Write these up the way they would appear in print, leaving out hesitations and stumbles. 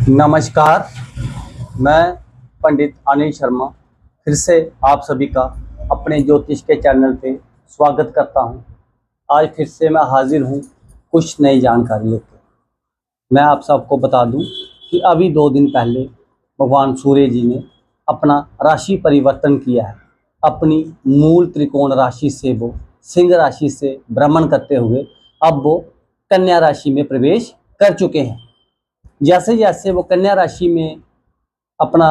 नमस्कार। मैं पंडित अनिल शर्मा फिर से आप सभी का अपने ज्योतिष के चैनल पे स्वागत करता हूं। आज फिर से मैं हाजिर हूं कुछ नई जानकारी लेकर। मैं आप सबको बता दूं कि अभी 2 दिन पहले भगवान सूर्य जी ने अपना राशि परिवर्तन किया है। अपनी मूल त्रिकोण राशि से वो सिंह राशि से भ्रमण करते हुए अब वो कन्या राशि में प्रवेश कर चुके हैं। जैसे जैसे वो कन्या राशि में अपना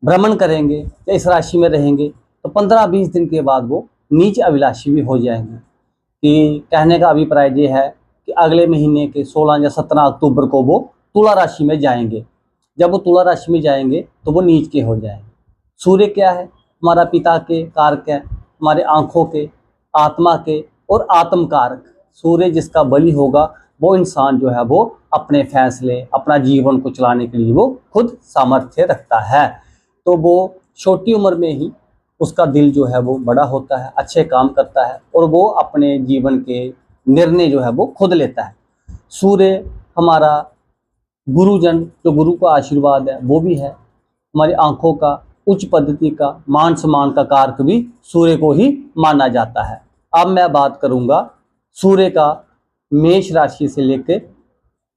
भ्रमण करेंगे या इस राशि में रहेंगे तो 15-20 दिन के बाद वो नीच अभिलाषी भी हो जाएंगे। कि कहने का अभिप्राय ये है कि अगले महीने के 16 या 17 अक्टूबर को वो तुला राशि में जाएंगे। जब वो तुला राशि में जाएंगे तो वो नीच के हो जाएंगे। सूर्य क्या है? हमारा पिता के कारक है, हमारे आँखों के, आत्मा के और आत्म कारक। सूर्य जिसका बलि होगा वो इंसान जो है वो अपने फैसले, अपना जीवन को चलाने के लिए वो खुद सामर्थ्य रखता है। तो वो छोटी उम्र में ही उसका दिल जो है वो बड़ा होता है, अच्छे काम करता है और वो अपने जीवन के निर्णय जो है वो खुद लेता है। सूर्य हमारा गुरुजन, जो गुरु का आशीर्वाद है वो भी है। हमारी आंखों का, उच्च पद्धति का, मान सम्मान का कारक भी सूर्य को ही माना जाता है। अब मैं बात करूंगा सूर्य का मेष राशि से लेकर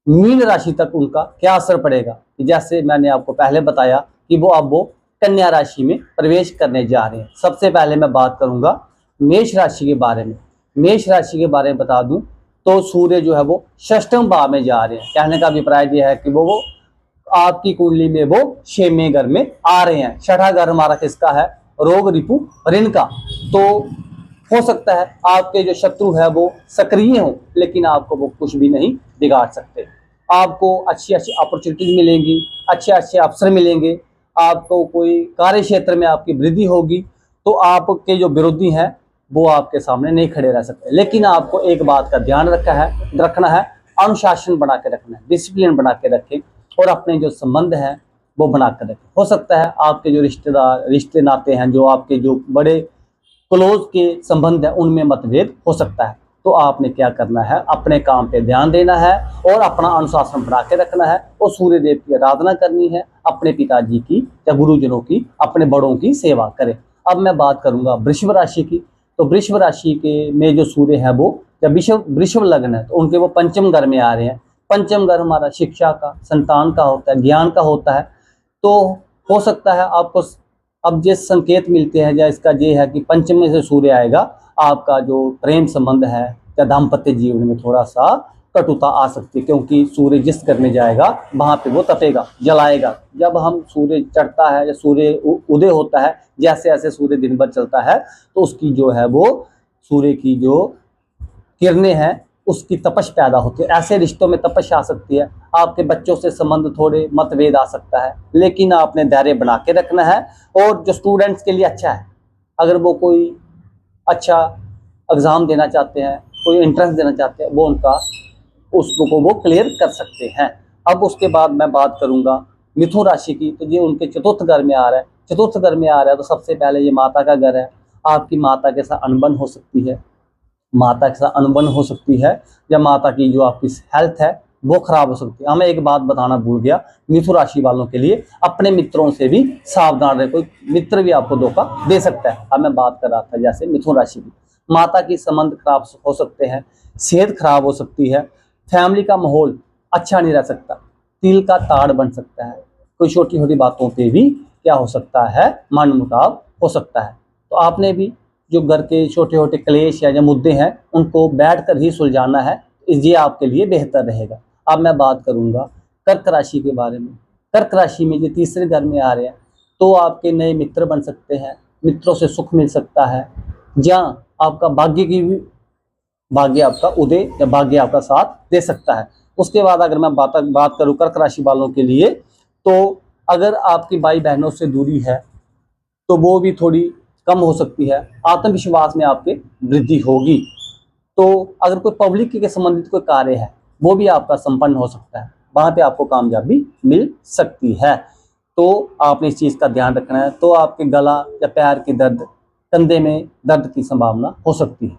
मीन राशि तक उनका क्या असर पड़ेगा। जैसे मैंने आपको पहले बताया कि वो कन्या राशि में प्रवेश करने जा रहे हैं। सबसे पहले मैं बात करूंगा मेष राशि के बारे में। मेष राशि के बारे में बता दूं तो सूर्य जो है वो षष्ठम भाव में जा रहे हैं। कहने का अभिप्राय यह है कि वो आपकी कुंडली में वो 6वें घर में आ रहे हैं। छठा घर हमारा किसका है? रोग, रिपु, ऋण का। तो हो सकता है आपके जो शत्रु है वो सक्रिय हो, लेकिन आपको वो कुछ भी नहीं बिगाड़ सकते। आपको अच्छी अच्छी अपॉर्चुनिटीज मिलेंगी, अच्छे अच्छे अवसर मिलेंगे, आपको कोई कार्य क्षेत्र में आपकी वृद्धि होगी। तो आपके जो विरोधी हैं वो आपके सामने नहीं खड़े रह सकते। लेकिन आपको एक बात का ध्यान रखना है, अनुशासन बना के रखना है, डिसिप्लिन बना के रखें और अपने जो संबंध हैं वो बना कर रखें। हो सकता है आपके जो रिश्ते नाते हैं, जो आपके जो बड़े क्लोज के संबंध है, उनमें मतभेद हो सकता है। तो आपने क्या करना है, अपने काम पे ध्यान देना है और अपना अनुशासन बना के रखना है और सूर्य देव की आराधना करनी है। अपने पिताजी की या गुरुजनों की, अपने बड़ों की सेवा करें। अब मैं बात करूंगा वृषभ राशि की। तो वृषभ राशि के में जो सूर्य है वो जब वृषभ लग्न है तो उनके वो पंचम घर में आ रहे हैं। पंचम घर हमारा शिक्षा का, संतान का होता है, ज्ञान का होता है। तो हो सकता है आपको अब जिस संकेत मिलते हैं या इसका ये है कि पंचम में से सूर्य आएगा, आपका जो प्रेम संबंध है या दाम्पत्य जीवन में थोड़ा सा कटुता आ सकती है, क्योंकि सूर्य जिस घर में जाएगा वहां पे वो तपेगा, जलाएगा। जब हम सूर्य चढ़ता है या सूर्य उदय होता है, जैसे जैसे सूर्य दिन भर चलता है तो उसकी जो है वो सूर्य की जो किरणें हैं उसकी तपश पैदा होती है। ऐसे रिश्तों में तपश आ सकती है। आपके बच्चों से संबंध थोड़े मतभेद आ सकता है, लेकिन आपने धैर्य बना के रखना है। और जो स्टूडेंट्स के लिए अच्छा है, अगर वो कोई अच्छा एग्ज़ाम देना चाहते हैं, कोई एंट्रेंस देना चाहते हैं, वो उनका उसको वो क्लियर कर सकते हैं। अब उसके बाद मैं बात करूंगा मिथुन राशि की। तो ये उनके चतुर्थ घर में आ रहा है। चतुर्थ घर में आ रहा है तो सबसे पहले ये माता का घर है। आपकी माता के साथ अनबन हो सकती है, माता के साथ अनबन हो सकती है, या माता की जो आपकी हेल्थ है वो खराब हो सकती है। हमें एक बात बताना भूल गया, मिथुन राशि वालों के लिए अपने मित्रों से भी सावधान रहे। कोई मित्र भी आपको धोखा दे सकता है। अब मैं बात कर रहा था जैसे मिथुन राशि की, माता की संबंध खराब हो सकते हैं, सेहत खराब हो सकती है, फैमिली का माहौल अच्छा नहीं रह सकता, तिल का ताड़ बन सकता है। कोई छोटी छोटी बातों पे भी क्या हो सकता है, मनमुटाव हो सकता है। तो आपने भी जो घर के छोटे छोटे क्लेश या जो मुद्दे हैं उनको बैठकर ही सुलझाना है। ये आपके लिए बेहतर रहेगा। अब मैं बात करूंगा कर्क राशि के बारे में। कर्क राशि में जो तीसरे घर में आ रहे हैं तो आपके नए मित्र बन सकते हैं, मित्रों से सुख मिल सकता है, जहाँ आपका भाग्य आपका उदय या भाग्य आपका साथ दे सकता है। उसके बाद अगर मैं बात करूं कर्क राशि वालों के लिए, तो अगर आपकी भाई बहनों से दूरी है तो वो भी थोड़ी कम हो सकती है। आत्मविश्वास में आपके वृद्धि होगी। तो अगर कोई पब्लिक के संबंधित कोई कार्य है वो भी आपका संपन्न हो सकता है, वहां पे आपको कामयाबी मिल सकती है। तो आपने इस चीज़ का ध्यान रखना है। तो आपके गला या पैर की दर्द, कंधे में दर्द की संभावना हो सकती है।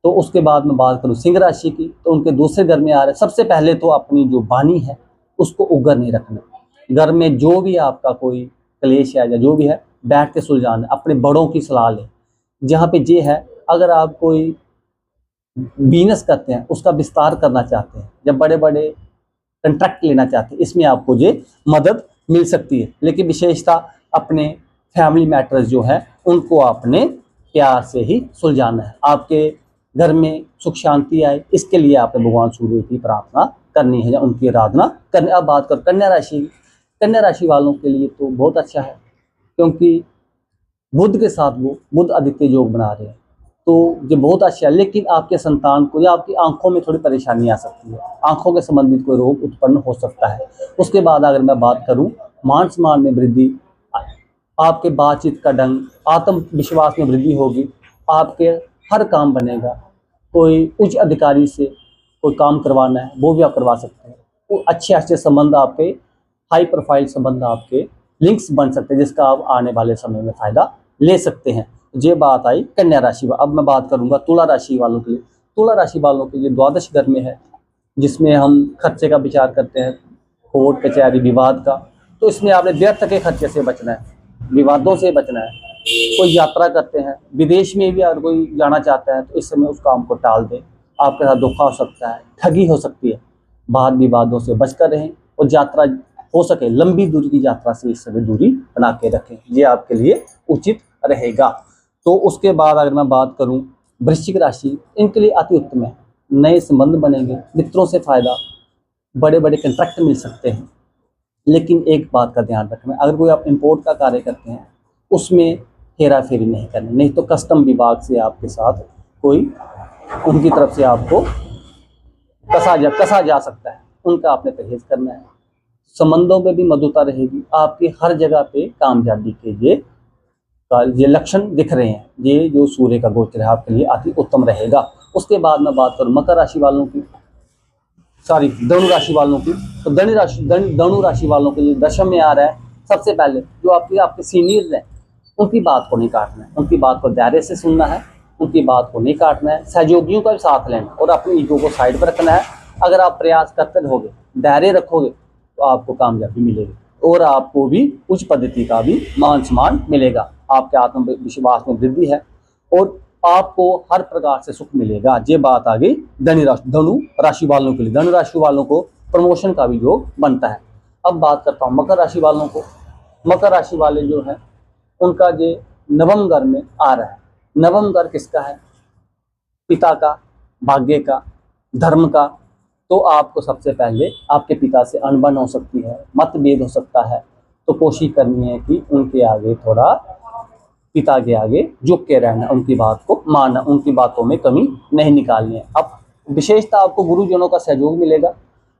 तो उसके बाद मैं बात करूँ सिंह राशि की, तो उनके दूसरे घर में आ रहे हैं। सबसे पहले तो अपनी जो वाणी है उसको उग्र नहीं रखना। घर में जो भी आपका कोई क्लेश है या जो भी है, बैठ के सुलझाना, अपने बड़ों की सलाह लें। जहाँ पे ये है, अगर आप कोई बिजनेस करते हैं, उसका विस्तार करना चाहते हैं, जब बड़े बड़े कंट्रैक्ट लेना चाहते हैं, इसमें आपको ये मदद मिल सकती है। लेकिन विशेषता अपने फैमिली मैटर्स जो है उनको आपने प्यार से ही सुलझाना है। आपके घर में सुख शांति आए, इसके लिए आपने भगवान सूर्य की प्रार्थना करनी है या उनकी आराधना करनी। अब बात कर कन्या राशि। कन्या राशि वालों के लिए तो बहुत अच्छा है, क्योंकि बुध के साथ वो बुध आदित्य योग बना रहे हैं, तो ये बहुत अच्छा है। लेकिन आपके संतान को या आपकी आंखों में थोड़ी परेशानी आ सकती है, आंखों के संबंधित कोई रोग उत्पन्न हो सकता है। उसके बाद अगर मैं बात करूं, मान सम्मान में वृद्धि, आपके बातचीत का ढंग, आत्मविश्वास में वृद्धि होगी, आपके हर काम बनेगा। कोई उच्च अधिकारी से कोई काम करवाना है वो भी आप करवा सकते हैं। वो अच्छे संबंध, आपके हाई प्रोफाइल संबंध, आपके लिंक्स बन सकते हैं, जिसका आप आने वाले समय में फ़ायदा ले सकते हैं। ये बात आई कन्या राशि। अब मैं बात करूंगा तुला राशि वालों के लिए। तुला राशि वालों के लिए द्वादश घर में है, जिसमें हम खर्चे का विचार करते हैं, कोर्ट कचहरी विवाद का। तो इसमें आपने व्यर्थ के खर्चे से बचना है, विवादों से बचना है। कोई यात्रा करते हैं, विदेश में भी अगर कोई जाना चाहता है तो इस समय उस काम को टाल दें। आपके साथ धोखा हो सकता है, ठगी हो सकती है। वाद विवादों से बचकर रहें और यात्रा हो सके लंबी दूरी की यात्रा से इस समय दूरी बना के रखें, ये आपके लिए उचित रहेगा। तो उसके बाद अगर मैं बात करूं वृश्चिक राशि, इनके लिए अति उत्तम है। नए संबंध बनेंगे, मित्रों से फायदा, बड़े बड़े कंट्रैक्ट मिल सकते हैं। लेकिन एक बात का ध्यान रखना, अगर कोई आप इंपोर्ट का कार्य करते हैं उसमें हेरा फेरी नहीं करनी, नहीं तो कस्टम विभाग से आपके साथ कोई उनकी तरफ से आपको कसा जा सकता है, उनका आपने परहेज करना है। संबंधों में भी मधुरता रहेगी, आपकी हर जगह पे कामयाबी के ये लक्षण दिख रहे हैं। ये जो सूर्य का गोचर है आपके लिए अति उत्तम रहेगा। उसके बाद मैं बात करूँ मकर राशि वालों की, धनु राशि वालों की। तो धनु राशि वालों के लिए दशम में आ रहा है। सबसे पहले जो आपके सीनियर हैं उनकी बात को नहीं काटना है, उनकी बात को धैर्य से सुनना है, उनकी बात को नहीं काटना है। सहयोगियों का भी साथ लेना और अपनी ईगो को साइड पर रखना है। अगर आप प्रयास करते रहोगे, धैर्य रखोगे, तो आपको कामयाबी मिलेगी और आपको भी उच्च पद्धति का भी मान सम्मान मिलेगा। आपके आत्मविश्वास में वृद्धि है और आपको हर प्रकार से सुख मिलेगा। ये बात आ गई धनु राशि वालों के लिए। धनु राशि वालों को प्रमोशन का भी योग बनता है। अब बात करता हूँ मकर राशि वालों को। मकर राशि वाले जो है उनका ये नवम घर में आ रहा है। नवम घर किसका है? पिता का, भाग्य का, धर्म का। तो आपको सबसे पहले आपके पिता से अनबन हो सकती है, मतभेद हो सकता है, तो कोशिश करनी है कि उनके आगे थोड़ा, पिता के आगे झुक के रहना, उनकी बात को मानना, उनकी बातों में कमी नहीं निकालनी है। अब विशेषता आपको गुरुजनों का सहयोग मिलेगा,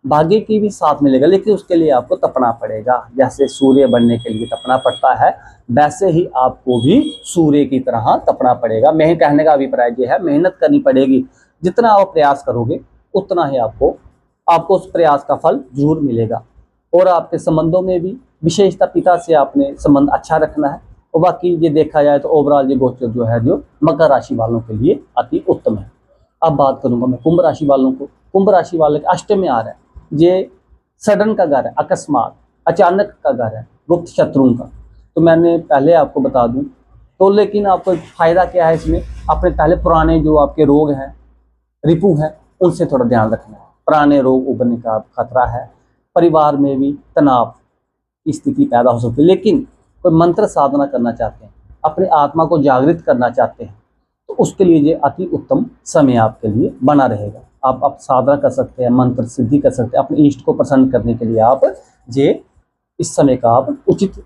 भाग्य की भी साथ मिलेगा, लेकिन उसके लिए आपको तपना पड़ेगा। जैसे सूर्य बनने के लिए तपना पड़ता है, वैसे ही आपको भी सूर्य की तरह तपना पड़ेगा। मैं कहने का अभिप्राय ये है, मेहनत करनी पड़ेगी। जितना आप प्रयास करोगे उतना ही आपको उस प्रयास का फल जरूर मिलेगा। और आपके संबंधों में भी विशेषता पिता से आपने संबंध अच्छा रखना है। और बाकी ये देखा जाए तो ओवरऑल ये गोचर जो है जो मकर राशि वालों के लिए अति उत्तम है। अब बात करूंगा मैं कुंभ राशि वालों को। कुंभ राशि वाले के अष्टम में आ रहा है। ये सडन का घर है, अकस्मात अचानक का घर है, गुप्त शत्रुओं का। तो मैंने पहले आपको बता दूं तो, लेकिन आपको फायदा क्या है इसमें, अपने पहले पुराने जो आपके रोग हैं, रिपू हैं, उनसे थोड़ा ध्यान रखना है। पुराने रोग उभरने का खतरा है। परिवार में भी तनाव की स्थिति पैदा हो सकती है। लेकिन कोई मंत्र साधना करना चाहते हैं, अपनी आत्मा को जागृत करना चाहते हैं, तो उसके लिए ये अति उत्तम समय आपके लिए बना रहेगा। आप साधना कर सकते हैं, मंत्र सिद्धि कर सकते हैं। अपने इष्ट को प्रसन्न करने के लिए आप ये इस समय का आप उचित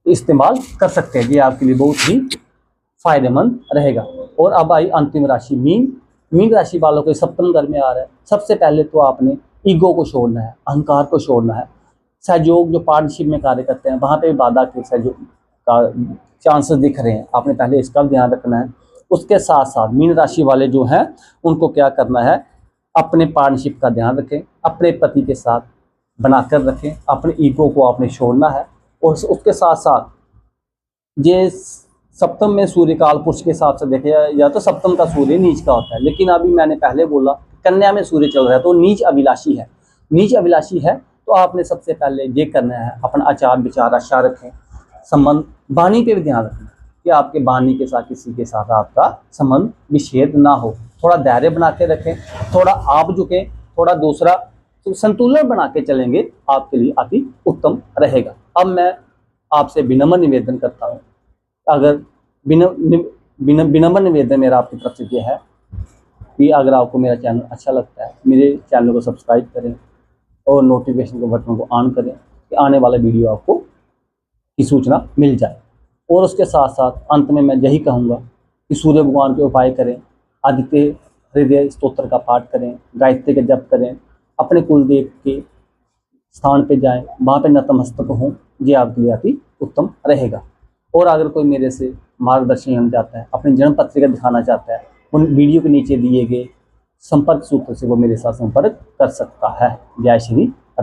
इस्तेमाल कर सकते हैं। ये आपके लिए बहुत ही फायदेमंद रहेगा। और अब आई अंतिम राशि मीन। मीन राशि वालों के सप्तम घर में आ रहा है। सबसे पहले तो आपने ईगो को छोड़ना है, अहंकार को छोड़ना है। सहयोग जो पार्टनरशिप में कार्य करते हैं वहाँ पे भी बाधा के सहयोग का चांसेस दिख रहे हैं, आपने पहले इसका ध्यान रखना है। उसके साथ साथ मीन राशि वाले जो हैं उनको क्या करना है, अपने पार्टनरशिप का ध्यान रखें, अपने पति के साथ बनाकर रखें, अपने ईगो को आपने छोड़ना है। और उसके साथ साथ ये सप्तम में सूर्य काल पुरुष के हिसाब से देखे या तो सप्तम का सूर्य नीच का होता है, लेकिन अभी मैंने पहले बोला कन्या में सूर्य चल रहा है तो नीच अभिलाषी है। नीच अभिलाषी है तो आपने सबसे पहले ये करना है, अपना आचार विचार अच्छा रखें। संबंध वाणी पे भी ध्यान रखें कि आपके वाणी के साथ किसी के साथ आपका संबंध विच्छेद ना हो। थोड़ा धैर्य बना के रखें, थोड़ा आप झुकें, थोड़ा दूसरा, तो संतुलन बना के चलेंगे, आपके लिए अति उत्तम रहेगा। अब मैं आपसे विनम्र निवेदन करता हूँ, अगर विनम्र निवेदन मेरा आपकी तरफ से ये है कि अगर आपको मेरा चैनल अच्छा लगता है, मेरे चैनल को सब्सक्राइब करें और नोटिफिकेशन के बटन को ऑन करें कि आने वाला वीडियो आपको की सूचना मिल जाए। और उसके साथ साथ अंत में मैं यही कहूँगा कि सूर्य भगवान के उपाय करें, आदित्य हृदय स्तोत्र का पाठ करें, गायत्री का जप करें, अपने कुलदेव के स्थान पे जाएं, वहाँ पे नतमस्तक हों, ये आपके लिए अति उत्तम रहेगा। और अगर कोई मेरे से मार्गदर्शन लेना चाहता है, अपनी जन्म पत्रिका दिखाना चाहता है, उन वीडियो के नीचे दिए गए संपर्क सूत्र से वो मेरे साथ संपर्क कर सकता है। जय श्री